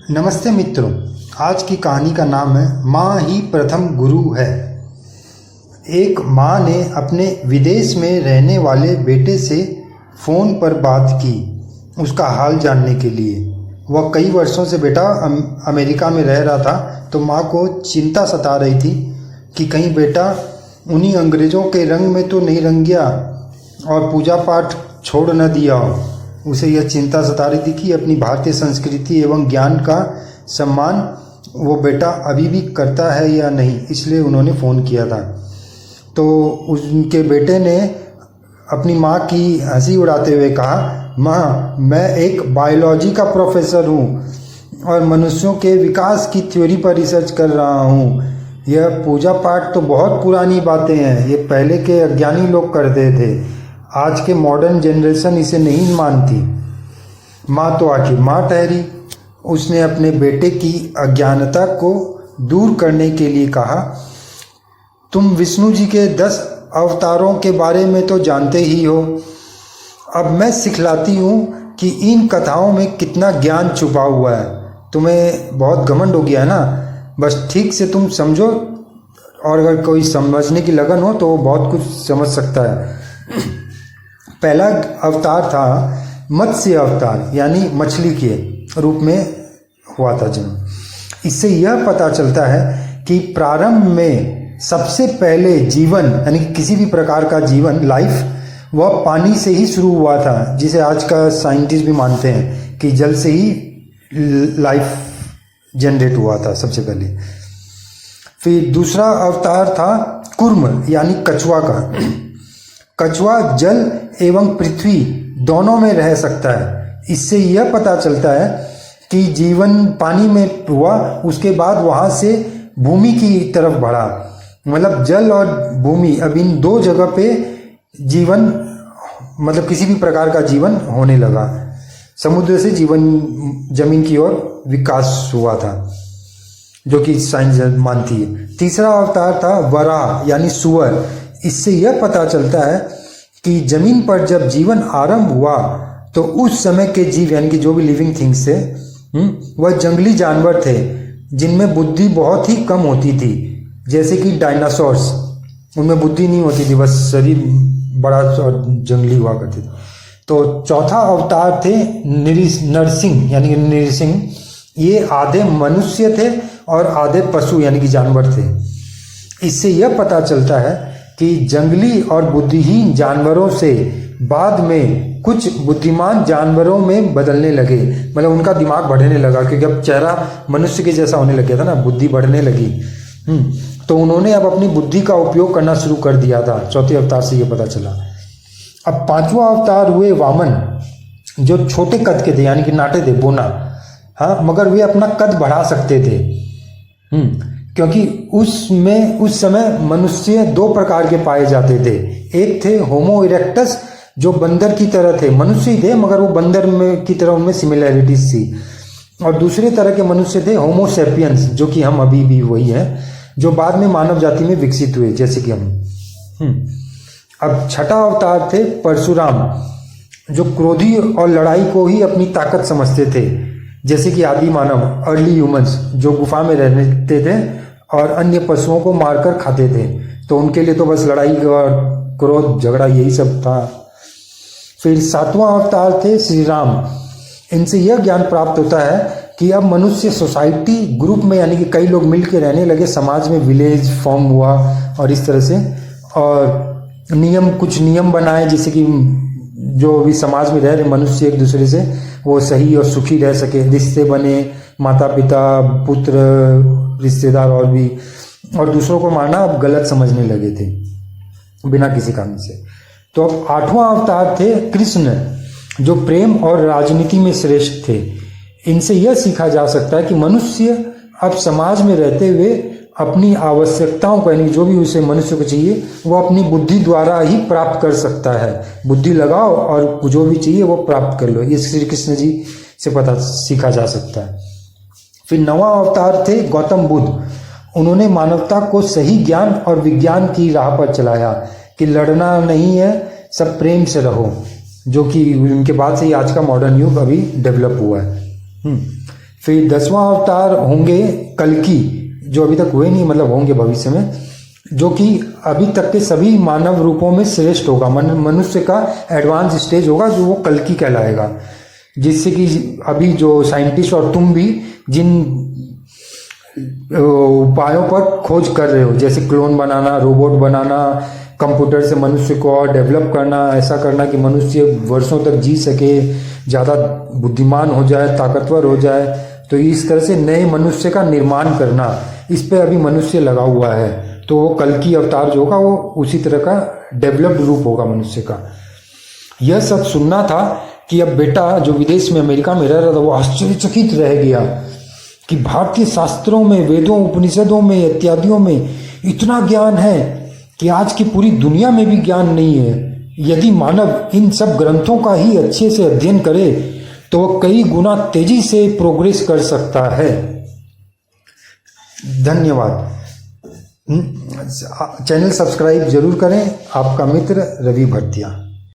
नमस्ते मित्रों, आज की कहानी का नाम है माँ ही प्रथम गुरु है। एक माँ ने अपने विदेश में रहने वाले बेटे से फ़ोन पर बात की उसका हाल जानने के लिए। वह कई वर्षों से बेटा अमेरिका में रह रहा था, तो माँ को चिंता सता रही थी कि कहीं बेटा उन्हीं अंग्रेज़ों के रंग में तो नहीं रंग गया और पूजा पाठ छोड़ न दिया हो। उसे यह चिंता सता रही थी कि अपनी भारतीय संस्कृति एवं ज्ञान का सम्मान वो बेटा अभी भी करता है या नहीं, इसलिए उन्होंने फ़ोन किया था। तो उनके बेटे ने अपनी माँ की हंसी उड़ाते हुए कहा, माँ, मैं एक बायोलॉजी का प्रोफेसर हूँ और मनुष्यों के विकास की थ्योरी पर रिसर्च कर रहा हूँ। यह पूजा पाठ तो बहुत पुरानी बातें हैं, ये पहले के अज्ञानी लोग करते थे। आज के मॉडर्न जनरेशन इसे नहीं मानती। माँ तो आखिर माँ ठहरी। उसने अपने बेटे की अज्ञानता को दूर करने के लिए कहा, तुम विष्णु जी के 10 अवतारों के बारे में तो जानते ही हो। अब मैं सिखलाती हूँ कि इन कथाओं में कितना ज्ञान छुपा हुआ है। तुम्हें बहुत घमंड हो गया है ना, बस ठीक से तुम समझो, और अगर कोई समझने की लगन हो तो वो बहुत कुछ समझ सकता है। पहला अवतार था मत्स्य अवतार, यानी मछली के रूप में हुआ था जन्म। इससे यह पता चलता है कि प्रारंभ में सबसे पहले जीवन, यानी किसी भी प्रकार का जीवन, लाइफ, वह पानी से ही शुरू हुआ था, जिसे आज का साइंटिस्ट भी मानते हैं कि जल से ही लाइफ जनरेट हुआ था सबसे पहले। फिर दूसरा अवतार था कूर्म, यानी कछुआ का। कछुआ जल एवं पृथ्वी दोनों में रह सकता है। इससे यह पता चलता है कि जीवन पानी में हुआ, उसके बाद वहाँ से भूमि की तरफ बढ़ा। मतलब जल और भूमि, अब इन दो जगह पे जीवन, मतलब किसी भी प्रकार का जीवन होने लगा। समुद्र से जीवन जमीन की ओर विकास हुआ था, जो कि साइंस मानती है। तीसरा अवतार था वराह, यानी सुअर। इससे यह पता चलता है कि जमीन पर जब जीवन आरंभ हुआ तो उस समय के जीव, यानी कि जो भी लिविंग थिंग्स थे, वह जंगली जानवर थे जिनमें बुद्धि बहुत ही कम होती थी। जैसे कि डायनासोर्स, उनमें बुद्धि नहीं होती थी, बस शरीर बड़ा और जंगली हुआ करते थे। तो चौथा अवतार थे नरसिंह, यानी कि नरसिंह। ये आधे मनुष्य थे और आधे पशु, यानी कि जानवर थे। इससे यह पता चलता है कि जंगली और बुद्धिहीन जानवरों से बाद में कुछ बुद्धिमान जानवरों में बदलने लगे। मतलब उनका दिमाग बढ़ने लगा, क्योंकि अब चेहरा मनुष्य के जैसा होने लग गया था ना, बुद्धि बढ़ने लगी। तो उन्होंने अब अपनी बुद्धि का उपयोग करना शुरू कर दिया था। चौथे अवतार से ये पता चला। अब पांचवा अवतार हुए वामन, जो छोटे कद के थे, यानी कि नाटे थे, बोना। हाँ, मगर वे अपना कद बढ़ा सकते थे। क्योंकि उस समय मनुष्य 2 प्रकार के पाए जाते थे। एक थे होमो इरेक्टस, जो बंदर की तरह थे, मनुष्य ही थे मगर वो बंदर में की तरह उनमें सिमिलैरिटीज थी। और दूसरे तरह के मनुष्य थे होमो सेपियंस, जो कि हम अभी भी वही हैं, जो बाद में मानव जाति में विकसित हुए, जैसे कि हम। अब छठा अवतार थे परशुराम, जो क्रोधी और लड़ाई को ही अपनी ताकत समझते थे, जैसे कि आदि मानव, अर्ली ह्यूमंस, जो गुफा में रहते थे और अन्य पशुओं को मारकर खाते थे। तो उनके लिए तो बस लड़ाई और क्रोध, झगड़ा, यही सब था। फिर 7वां अवतार थे श्री राम। इनसे यह ज्ञान प्राप्त होता है कि अब मनुष्य सोसाइटी ग्रुप में, यानी कि कई लोग मिलकर रहने लगे, समाज में विलेज फॉर्म हुआ और इस तरह से, और कुछ नियम बनाए, जैसे कि जो भी समाज में रह रहे मनुष्य एक दूसरे से वो सही और सुखी रह सके। रिश्ते बने, माता पिता, पुत्र, रिश्तेदार और दूसरों को मारना अब गलत समझने लगे थे बिना किसी कारण से। तो अब 8वां अवतार थे कृष्ण, जो प्रेम और राजनीति में श्रेष्ठ थे। इनसे यह सीखा जा सकता है कि मनुष्य अब समाज में रहते हुए अपनी आवश्यकताओं को, यानी जो भी उसे मनुष्य को चाहिए, वो अपनी बुद्धि द्वारा ही प्राप्त कर सकता है। बुद्धि लगाओ और जो भी चाहिए वो प्राप्त कर लो। ये श्री कृष्ण जी से सीखा जा सकता है। फिर 9वां अवतार थे गौतम बुद्ध। उन्होंने मानवता को सही ज्ञान और विज्ञान की राह पर चलाया कि लड़ना नहीं है, सब प्रेम से रहो, जो कि उनके बाद से ही आज का मॉडर्न युग अभी डेवलप हुआ है। फिर 10वां अवतार होंगे कल्कि, जो अभी तक हुए नहीं, मतलब होंगे भविष्य में, जो कि अभी तक के सभी मानव रूपों में श्रेष्ठ होगा, मनुष्य का एडवांस स्टेज होगा, जो वो कल्कि कहलाएगा। जिससे कि अभी जो साइंटिस्ट और तुम भी जिन उपायों पर खोज कर रहे हो, जैसे क्लोन बनाना, रोबोट बनाना, कंप्यूटर से मनुष्य को और डेवलप करना, ऐसा करना कि मनुष्य वर्षों तक जी सके, ज़्यादा बुद्धिमान हो जाए, ताकतवर हो जाए, तो इस तरह से नए मनुष्य का निर्माण करना, इस पे अभी मनुष्य लगा हुआ है। तो वो कल्कि अवतार जो होगा वो उसी तरह का डेवलप्ड रूप होगा मनुष्य का। यह सब सुनना था कि अब बेटा जो विदेश में अमेरिका में रह रहा था वो आश्चर्यचकित रह गया कि भारतीय शास्त्रों में, वेदों, उपनिषदों में, इत्यादियों में इतना ज्ञान है कि आज की पूरी दुनिया में भी ज्ञान नहीं है। यदि मानव इन सब ग्रंथों का ही अच्छे से अध्ययन करे तो वह कई गुना तेजी से प्रोग्रेस कर सकता है। धन्यवाद। चैनल सब्सक्राइब जरूर करें। आपका मित्र रवि भरतिया।